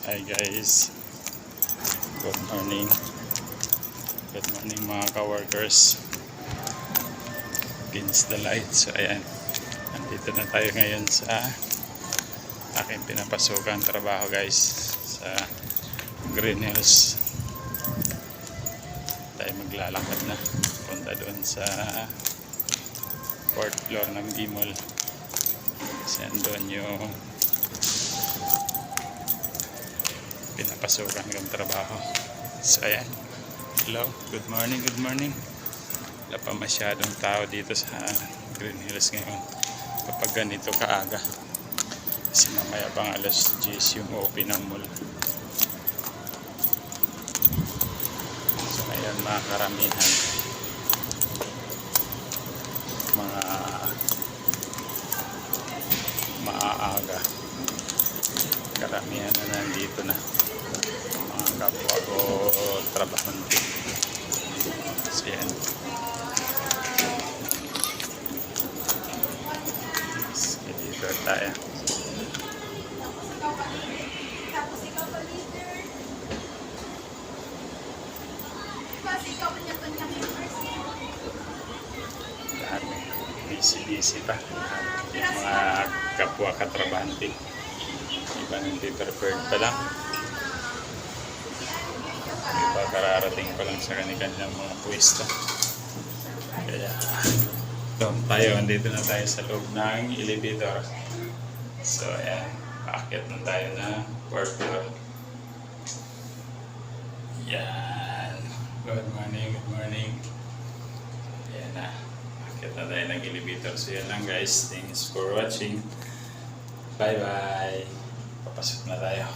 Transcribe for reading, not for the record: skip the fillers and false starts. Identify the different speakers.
Speaker 1: Hi guys, good morning. Good morning mga ka-workers against the light. So ayan, nandito na tayo ngayon sa aking pinapasukan trabaho guys, sa Green Hills. Tayo maglalakad na punta doon sa 4th floor ng B-Mall kasi andun yung pinapasukan ng trabaho. So ayan, hello, good morning, good morning. Wala pa masyadong tao dito sa Green Hills ngayon kapag ganito kaaga kasi mamaya pang alas 10 yung open ng mall. So ayan mga karamihan, mga maaaga, karamihan na nandito na mga kapwa ko trabahante. So yan, dito tayo. Lahat busy pa, yung mga kapwa katrabahante. Iba hindi prepared pa lang, iba kararating pa lang sa kanilang mga pwesto. Kaya doon tayo, andito na tayo sa loob ng elevator. So ayan, paakyat na tayo na 4th floor. Yan, good morning, good morning. Ayan na, paakyat na tayo ng elevator. So yan lang guys, thanks for watching. Bye bye. Papasok na tayo.